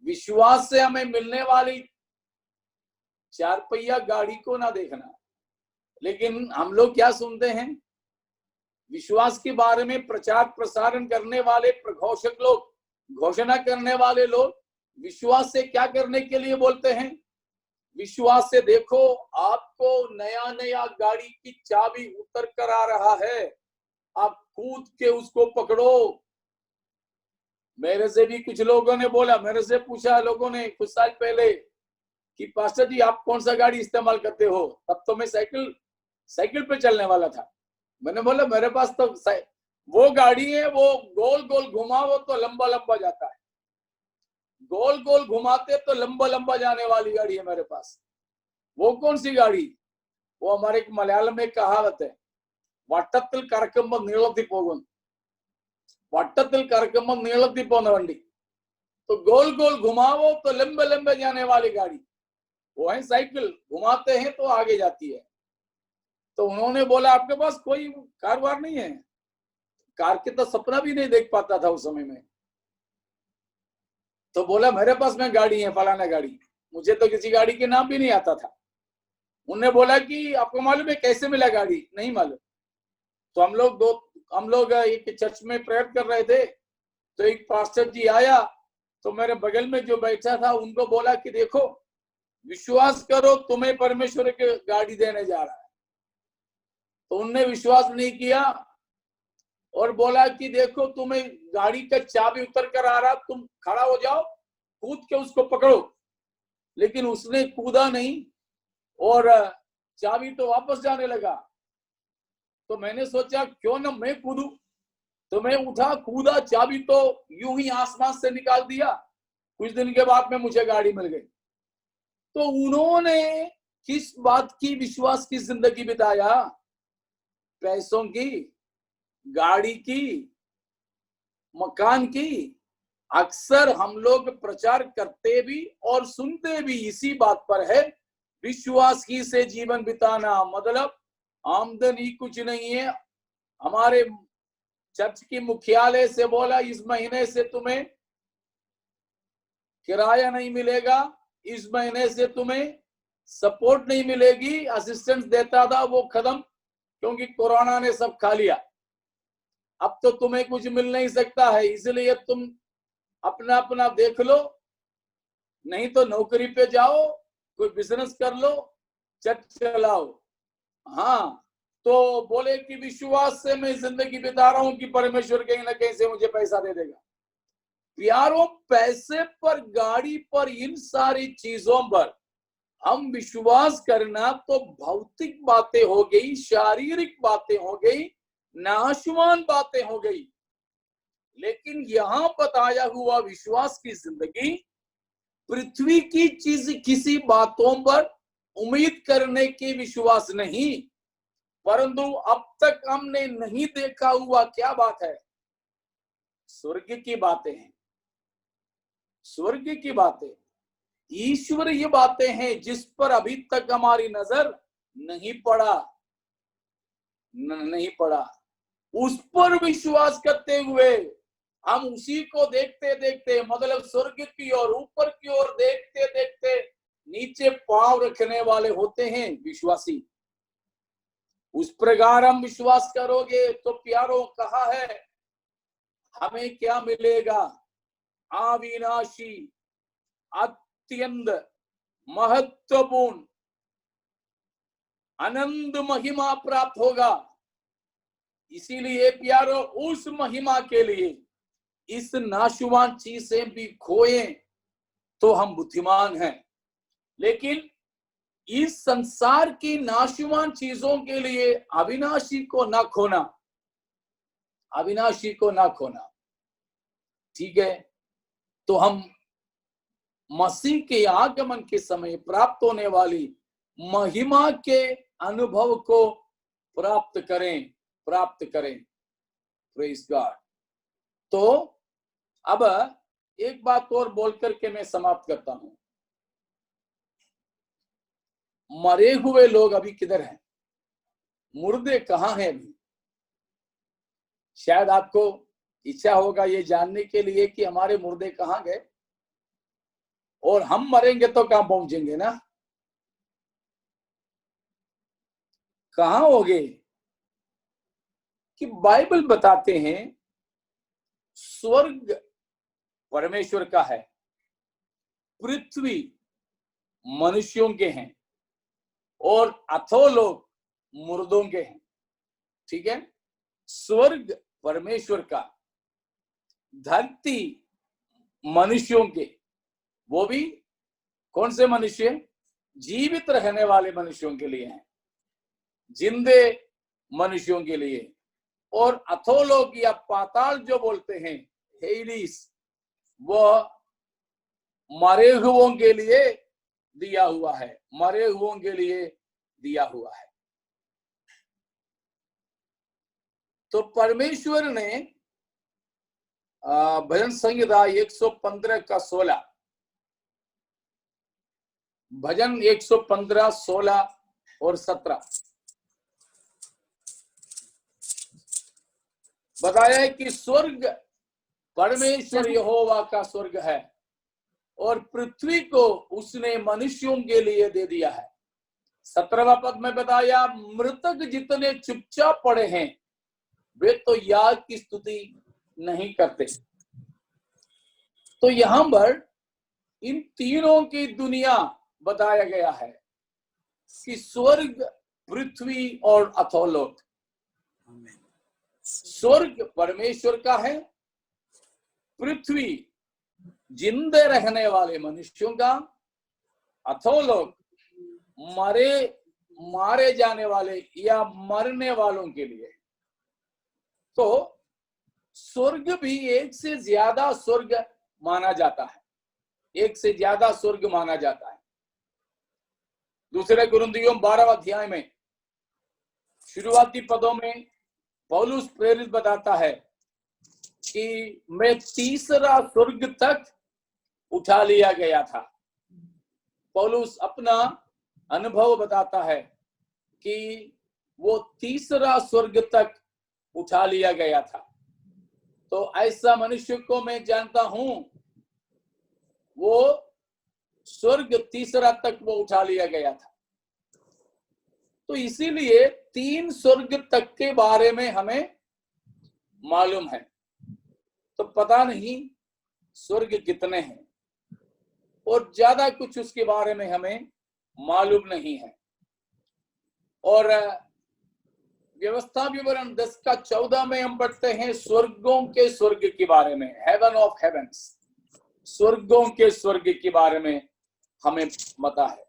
विश्वास से हमें मिलने वाली 4 पहिया गाड़ी को ना देखना। लेकिन हम लोग क्या सुनते हैं? विश्वास के बारे में प्रचार प्रसारण करने वाले प्रघोषक लोग, घोषणा करने वाले लोग विश्वास से क्या करने के लिए बोलते हैं? विश्वास से देखो आपको नया नया गाड़ी की चाबी उतर कर आ रहा है, आप कूद के उसको पकड़ो। मेरे से भी कुछ लोगों ने बोला, मेरे से पूछा लोगों ने कुछ साल पहले कि पास्टर जी आप कौन सा गाड़ी इस्तेमाल करते हो? तब तो मैं साइकिल पे चलने वाला था। मैंने बोला मेरे पास तो वो गाड़ी है, वो गोल गोल घुमाओ तो लंबा लंबा जाता है, गोल गोल घुमाते तो लंबा लंबा जाने वाली गाड़ी है मेरे पास। वो कौन सी गाड़ी? वो हमारे एक मलयालम में कहावत है, വട്ടത്തിൽ കറക്കുമ്പോൾ നീളത്തിൽ പോകും, വട്ടത്തിൽ കറക്കുമ്പോൾ നീളത്തിൽ പോകുന്ന वंडी। तो गोल गोल घुमाओ तो लंबे लंबे जाने वाली गाड़ी वो है साइकिल, घुमाते हैं तो आगे जाती है। तो उन्होंने बोला आपके पास कोई कारोबार नहीं है? कार के तो सपना भी नहीं देख पाता था उस समय में। तो बोला मेरे पास में गाड़ी है, फलाना गाड़ी। मुझे तो किसी गाड़ी के नाम भी नहीं आता था। उन्होंने बोला कि आपको मालूम है कैसे मिला गाड़ी? नहीं मालूम। तो हम लोग एक चर्च में प्रेयर कर रहे थे, तो एक पास्टर जी आया, तो मेरे बगल में जो बैठा था उनको बोला कि देखो विश्वास करो तुम्हें परमेश्वर की गाड़ी देने जा रहा है। तो उनने विश्वास नहीं किया और बोला कि देखो तुम्हें गाड़ी का चाबी उतर कर आ रहा, तुम खड़ा हो जाओ, कूद के उसको पकड़ो। लेकिन उसने कूदा नहीं और चाबी तो वापस जाने लगा। तो मैंने सोचा क्यों ना मैं कूदूं। तो मैं उठा, कूदा, चाबी तो यूं ही आसमान से निकाल दिया। कुछ दिन के बाद में मुझे गाड़ी मिल गई। तो उन्होंने किस बात की विश्वास की जिंदगी बिताया? पैसों की, गाड़ी की, मकान की। अक्सर हम लोग प्रचार करते भी और सुनते भी इसी बात पर है, विश्वास ही से जीवन बिताना। मतलब आमदनी कुछ नहीं है। हमारे चर्च की मुख्यालय से बोला इस महीने से तुम्हें किराया नहीं मिलेगा, इस महीने से तुम्हें सपोर्ट नहीं मिलेगी। असिस्टेंस देता था वो खत्म, क्योंकि कोरोना ने सब खा लिया। अब तो तुम्हें कुछ मिल नहीं सकता है, इसलिए तुम अपना अपना देख लो, नहीं तो नौकरी पे जाओ, कोई बिजनेस कर लो, चर्च चलाओ। हाँ, तो बोले कि विश्वास से मैं जिंदगी बिता रहा हूं कि परमेश्वर कहीं ना कहीं से मुझे पैसा दे देगा। प्यारों, पैसे पर, गाड़ी पर, इन सारी चीजों पर हम विश्वास करना तो भौतिक बातें हो गई, शारीरिक बातें हो गई, नाशवान बातें हो गई। लेकिन यहां बताया हुआ विश्वास की जिंदगी पृथ्वी की चीज, किसी बातों पर उम्मीद करने की विश्वास नहीं, परंतु अब तक हमने नहीं देखा हुआ क्या बात है? स्वर्ग की बातें हैं, स्वर्ग की बातें, ईश्वरीय बातें हैं जिस पर अभी तक हमारी नजर नहीं पड़ा। उस पर विश्वास करते हुए हम उसी को देखते देखते, मतलब स्वर्ग की ओर, ऊपर की ओर देखते देखते नीचे पांव रखने वाले होते हैं विश्वासी। उस प्रकार हम विश्वास करोगे तो प्यारों, कहा है हमें क्या मिलेगा? अविनाशी, अत्यंत महत्वपूर्ण, अनंत महिमा प्राप्त होगा। इसीलिए प्यारो, उस महिमा के लिए इस नाशवान चीज से भी खोए तो हम बुद्धिमान हैं। लेकिन इस संसार की नाशवान चीजों के लिए अविनाशी को ना खोना, अविनाशी को ना खोना। ठीक है, तो हम मसीह के आगमन के समय प्राप्त होने वाली महिमा के अनुभव को प्राप्त करें। Praise God. तो अब एक बात और बोल करके मैं समाप्त करता हूं। मरे हुए लोग अभी किधर हैं, मुर्दे कहाँ हैं अभी। शायद आपको इच्छा होगा ये जानने के लिए कि हमारे मुर्दे कहाँ गए, और हम मरेंगे तो कहाँ पहुंचेंगे ना, कहाँ होंगे। कि बाइबल बताते हैं स्वर्ग परमेश्वर का है, पृथ्वी मनुष्यों के हैं, और अधोलोक मुर्दों के हैं। ठीक है, स्वर्ग परमेश्वर का, धरती मनुष्यों के, वो भी कौन से मनुष्य, जीवित रहने वाले मनुष्यों के लिए हैं, जिंदे मनुष्यों के लिए। और अधोलोक या पाताल जो बोलते हैं, हेडिस, वो मरे हुओं के लिए दिया हुआ है, मरे हुओं के लिए दिया हुआ है। तो परमेश्वर ने भजन संहिता 115 का 16, भजन 115, 16 और 17 बताया है कि स्वर्ग परमेश्वर यहोवा का स्वर्ग है, और पृथ्वी को उसने मनुष्यों के लिए दे दिया है। 17वां पद में बताया, मृतक जितने चुपचाप पड़े हैं वे तो याग की स्तुति नहीं करते। तो यहां पर इन तीनों की दुनिया बताया गया है कि स्वर्ग, पृथ्वी और अधोलोक। स्वर्ग परमेश्वर का है, पृथ्वी जिंदे रहने वाले मनुष्यों का, अधोलोक मारे जाने वाले या मरने वालों के लिए। तो स्वर्ग भी एक से ज्यादा स्वर्ग माना जाता है, एक से ज्यादा स्वर्ग माना जाता है। दूसरे कुरिन्थियों 12 अध्याय में शुरुआती पदों में पौलुस प्रेरित बताता है कि मैं तीसरा स्वर्ग तक उठा लिया गया था। पौलुस अपना अनुभव बताता है कि वो तीसरा स्वर्ग तक उठा लिया गया था। तो ऐसा मनुष्य को मैं जानता हूं, वो स्वर्ग तीसरा तक वो उठा लिया गया था। तो इसीलिए 3 स्वर्ग तक के बारे में हमें मालूम है। तो पता नहीं स्वर्ग कितने हैं, और ज्यादा कुछ उसके बारे में हमें मालूम नहीं है। और व्यवस्था विवरण 10 का 14 में हम पढ़ते हैं स्वर्गों के स्वर्ग के बारे में, हेवन ऑफ हेवेंस, स्वर्गों के स्वर्ग के बारे में हमें पता है।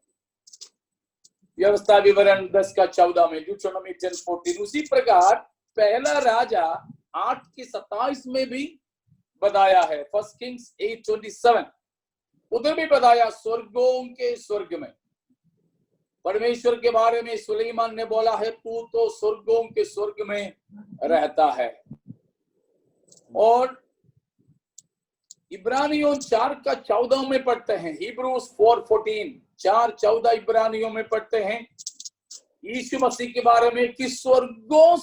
व्यवस्था विवरण 10 का 14 में, ड्यूटेरोनोमी 10:14। उसी प्रकार पहला राजा 8 के 27 में भी बताया है, 1 किंग्स 8:27, उधर भी बताया स्वर्गों के स्वर्ग में। परमेश्वर के बारे में सुलेमान ने बोला है, तू तो स्वर्गों के स्वर्ग में रहता है। और इब्रानियों 4 का 14 में पढ़ते हैं, हिब्रूज 4:14, 4:14 इब्रानियों में पढ़ते हैं यीशु मसीह के बारे में कि स्वर्गों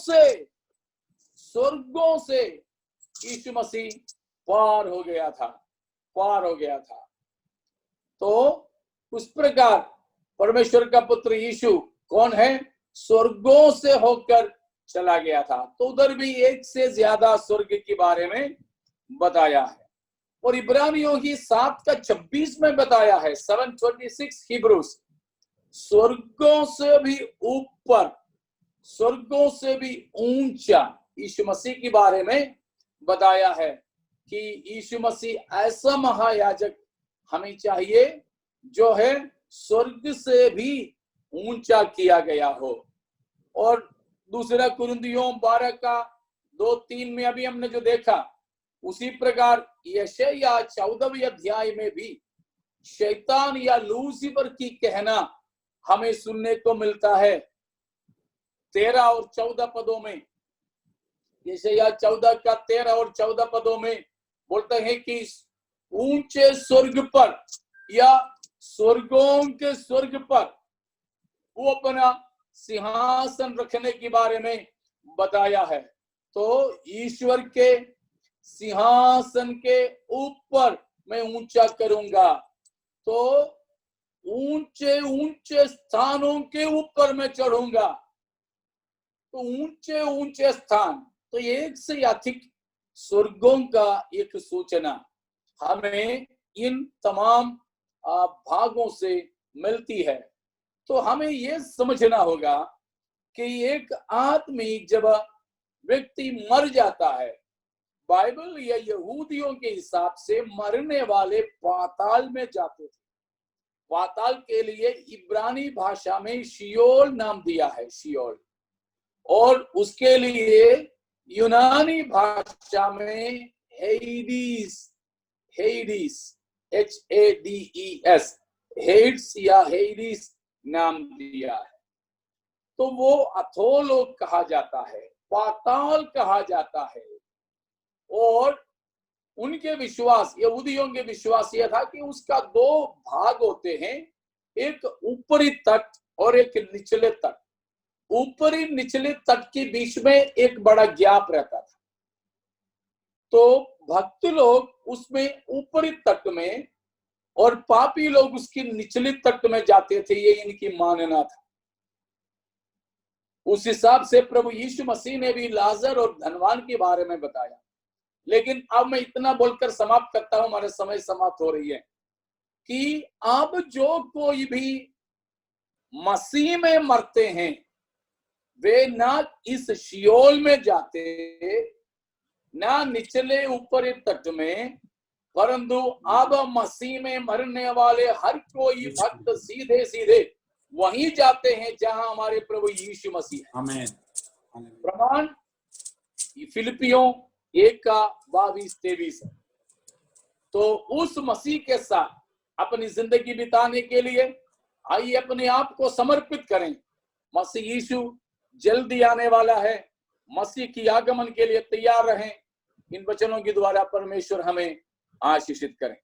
से यीशु मसीह पार हो गया था। तो उस प्रकार परमेश्वर का पुत्र यीशु कौन है, स्वर्गों से होकर चला गया था। तो उधर भी एक से ज्यादा स्वर्ग के बारे में बताया है। और इब्रानियों की 7 का 26 में बताया है, 7:26 हिब्रूज, स्वर्गों से भी ऊपर, स्वर्गों से भी ऊंचा यीशु मसीह के बारे में बताया है कि यीशु मसीह ऐसा महायाजक हमें चाहिए जो है स्वर्ग से भी ऊंचा किया गया हो। और दूसरा कुरिन्थियों 12 का 2-3 में अभी हमने जो देखा, उसी प्रकार यशायाह 14वें अध्याय में भी शैतान या लूसीफर की कहना हमें सुनने को मिलता है। 13 और 14 पदों में, यशायाह 14 का 13 और 14 पदों में बोलते हैं कि ऊंचे स्वर्ग पर या स्वर्गों के स्वर्ग पर वो अपना सिंहासन रखने के बारे में बताया है। तो ईश्वर के सिंहासन के ऊपर मैं ऊंचा करूंगा, तो ऊंचे ऊंचे स्थानों के ऊपर मैं चढ़ूंगा। तो ऊंचे ऊंचे स्थान, तो एक से अधिक स्वर्गों का एक सूचना हमें इन तमाम भागों से मिलती है। तो हमें यह समझना होगा कि एक आदमी जब व्यक्ति मर जाता है, बाइबल या यहूदियों के हिसाब से मरने वाले पाताल में जाते थे। पाताल के लिए इब्रानी भाषा में शियोल नाम दिया है, शियोल, और उसके लिए यूनानी भाषा में हेइडिस, हेइडिस, HADES, हेड्स या हेइडिस नाम दिया है। तो वो अधोलोक कहा जाता है, पाताल कहा जाता है। और उनके विश्वास, यहूदियों के विश्वास यह था कि उसका दो भाग होते हैं, एक ऊपरी तट और एक निचले तट। ऊपरी निचले तट के बीच में एक बड़ा गैप रहता था। तो भक्त लोग उसमें ऊपरी तट में और पापी लोग उसकी निचली तट में जाते थे, ये इनकी मानना था। उस हिसाब से प्रभु यीशु मसीह ने भी लाजर और धनवान के बारे में बताया। लेकिन अब मैं इतना बोलकर समाप्त करता हूं, हमारे समय समाप्त हो रही है, कि अब जो कोई भी मसीह में मरते हैं वे ना इस शियोल में जाते, ना निचले ऊपरी तट में, परंतु अब मसीह में मरने वाले हर कोई भक्त सीधे सीधे वहीं जाते हैं जहां हमारे प्रभु यीशु मसीह है। आमीन। प्रमाण फिलिपियों 1:22-23 है। तो उस मसीह के साथ अपनी जिंदगी बिताने के लिए आइए अपने आप को समर्पित करें। मसीह यीशु जल्दी आने वाला है, मसीह की आगमन के लिए तैयार रहें। इन वचनों के द्वारा परमेश्वर हमें आशीषित करें।